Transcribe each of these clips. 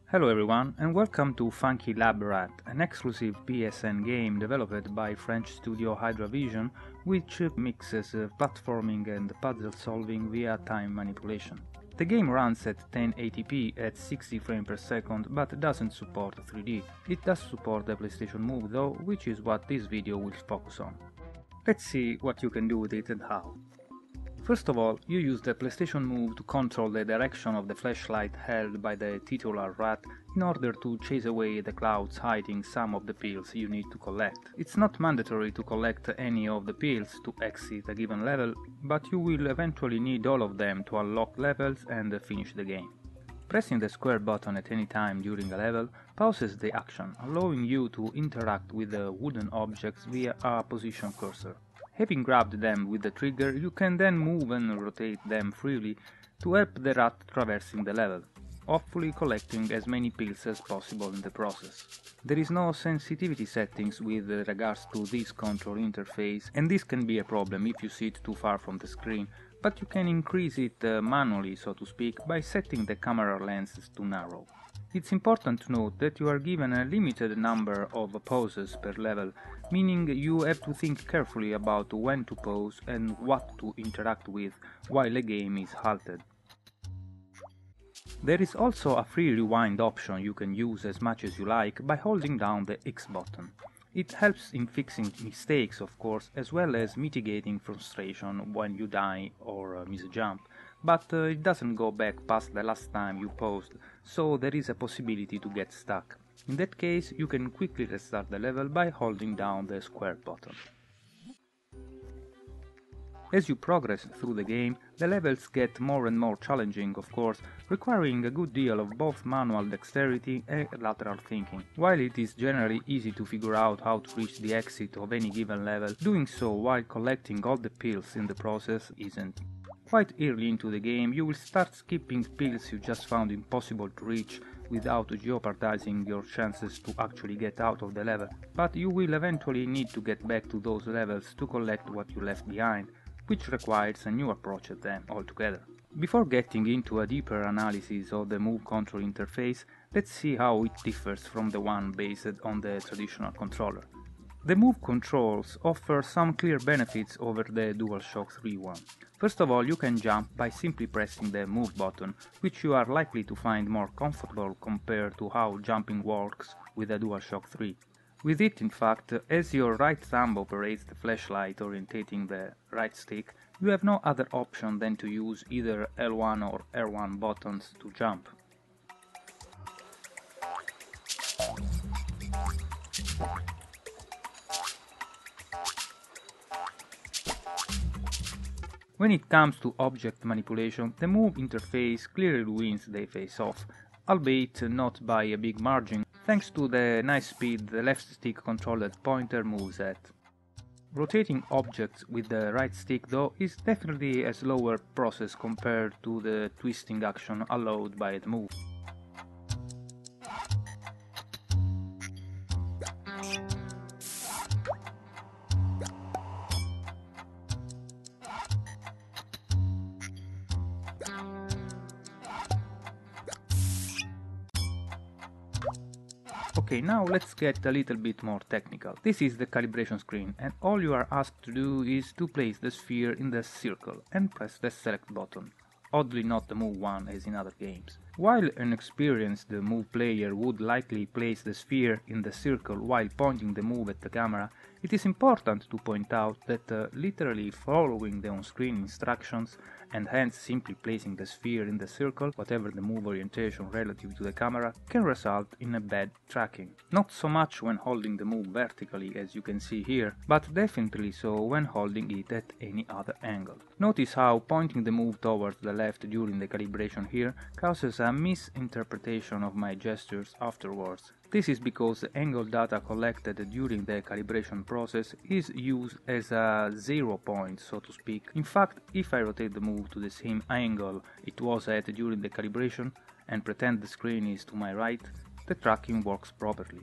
Hello everyone and welcome to Funky Lab Rat, an exclusive PSN game developed by French studio Hydravision, which mixes platforming and puzzle solving via time manipulation. The game runs at 1080p at 60 frames per second but doesn't support 3D. It does support the PlayStation Move though, which is what this video will focus on. Let's see what you can do with it and how. First of all, you use the PlayStation Move to control the direction of the flashlight held by the titular rat in order to chase away the clouds hiding some of the pills you need to collect. It's not mandatory to collect any of the pills to exit a given level, but you will eventually need all of them to unlock levels and finish the game. Pressing the square button at any time during a level pauses the action, allowing you to interact with the wooden objects via a position cursor. Having grabbed them with the trigger, you can then move and rotate them freely to help the rat traversing the level, hopefully collecting as many pills as possible in the process. There is no sensitivity settings with regards to this control interface, and this can be a problem if you sit too far from the screen, but you can increase it manually, so to speak, by setting the camera lenses to narrow. It's important to note that you are given a limited number of pauses per level, meaning you have to think carefully about when to pause and what to interact with while the game is halted. There is also a free rewind option you can use as much as you like by holding down the X button. It helps in fixing mistakes, of course, as well as mitigating frustration when you die or miss a jump, but it doesn't go back past the last time you paused, so there is a possibility to get stuck. In that case, you can quickly restart the level by holding down the square button. As you progress through the game, the levels get more and more challenging, of course, requiring a good deal of both manual dexterity and lateral thinking. While it is generally easy to figure out how to reach the exit of any given level, doing so while collecting all the pills in the process isn't. Quite early into the game, you will start skipping pills you just found impossible to reach without jeopardizing your chances to actually get out of the level, but you will eventually need to get back to those levels to collect what you left behind, which requires a new approach at them altogether. Before getting into a deeper analysis of the Move control interface, let's see how it differs from the one based on the traditional controller. The Move controls offer some clear benefits over the DualShock 3 one. First of all, you can jump by simply pressing the Move button, which you are likely to find more comfortable compared to how jumping works with the DualShock 3. With it, in fact, as your right thumb operates the flashlight orientating the right stick, you have no other option than to use either L1 or R1 buttons to jump. When it comes to object manipulation, the Move interface clearly wins the face-off, albeit not by a big margin, thanks to the nice speed the left stick controlled pointer moves at. Rotating objects with the right stick though is definitely a slower process compared to the twisting action allowed by the Move. Okay, now let's get a little bit more technical. This is the calibration screen, and all you are asked to do is to place the sphere in the circle and press the select button. Oddly not the Move one as in other games. While an experienced Move player would likely place the sphere in the circle while pointing the Move at the camera, it is important to point out that literally following the on-screen instructions and hence simply placing the sphere in the circle, whatever the Move orientation relative to the camera, can result in a bad tracking. Not so much when holding the Move vertically as you can see here, but definitely so when holding it at any other angle. Notice how pointing the Move towards the left during the calibration here causes a misinterpretation of my gestures afterwards. This is because the angle data collected during the calibration process is used as a 0 point, so to speak. In fact, if I rotate the Move to the same angle it was at during the calibration and pretend the screen is to my right, the tracking works properly.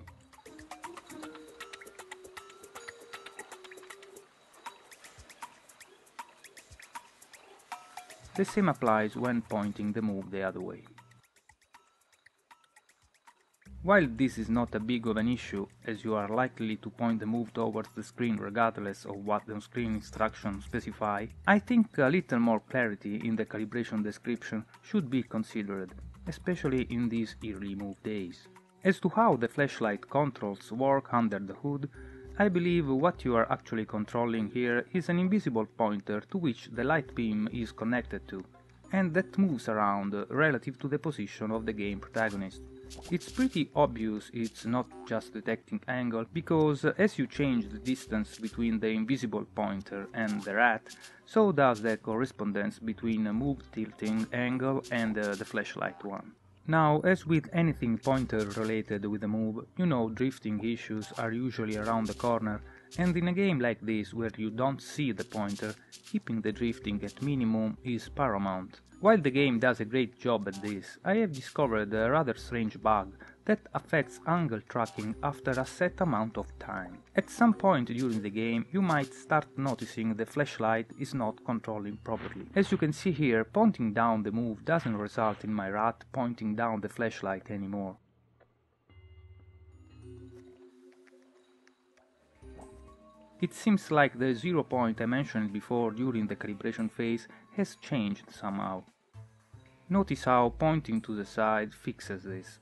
The same applies when pointing the Move the other way. While this is not a big of an issue, as you are likely to point the move towards the screen regardless of what the on-screen instructions specify, I think a little more clarity in the calibration description should be considered, especially in these early move days. As to how the flashlight controls work under the hood, I believe what you are actually controlling here is an invisible pointer to which the light beam is connected to, and that moves around relative to the position of the game protagonist. It's pretty obvious it's not just detecting angle, because as you change the distance between the invisible pointer and the rat, so does the correspondence between a move tilting angle and the flashlight one. Now, as with anything pointer related with a move, you know drifting issues are usually around the corner, and in a game like this where you don't see the pointer, keeping the drifting at minimum is paramount. While the game does a great job at this, I have discovered a rather strange bug that affects angle tracking after a set amount of time. At some point during the game, you might start noticing the flashlight is not controlling properly. As you can see here, pointing down the move doesn't result in my rat pointing down the flashlight anymore. It seems like the 0 point I mentioned before during the calibration phase has changed somehow. Notice how pointing to the side fixes this.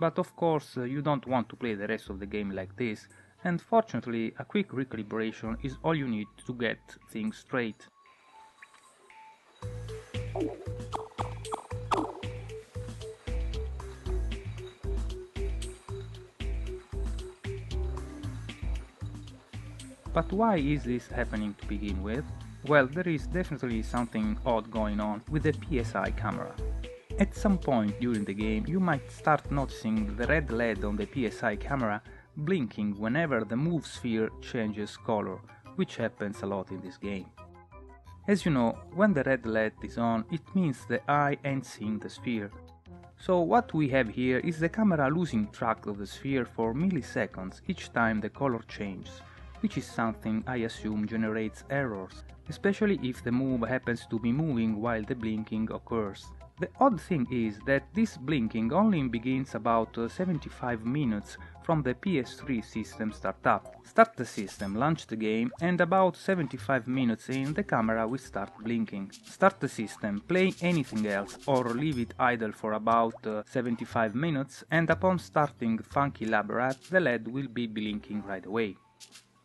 But of course you don't want to play the rest of the game like this, and fortunately a quick recalibration is all you need to get things straight. But why is this happening to begin with? Well, there is definitely something odd going on with the PSI camera. At some point during the game you might start noticing the red LED on the PSI camera blinking whenever the move sphere changes color, which happens a lot in this game. As you know, when the red LED is on, it means the eye ain't seeing the sphere. So what we have here is the camera losing track of the sphere for milliseconds each time the color changes, which is something I assume generates errors, especially if the move happens to be moving while the blinking occurs. The odd thing is that this blinking only begins about 75 minutes from the PS3 system startup. Start the system, launch the game, and about 75 minutes in the camera will start blinking. Start the system, play anything else, or leave it idle for about 75 minutes, and upon starting Funky Lab Rat, the LED will be blinking right away.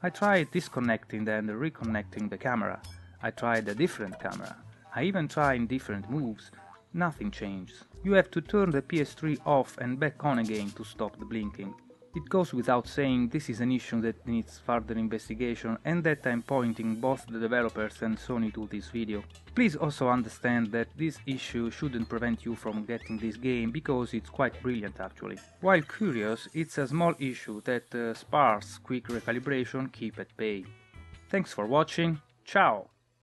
I tried disconnecting and reconnecting the camera. I tried a different camera. I even tried different moves. Nothing changes. You have to turn the PS3 off and back on again to stop the blinking. It goes without saying this is an issue that needs further investigation, and that I'm pointing both the developers and Sony to this video. Please also understand that this issue shouldn't prevent you from getting this game, because it's quite brilliant actually. While curious, it's a small issue that sparse quick recalibration keep at bay. Thanks for watching, ciao!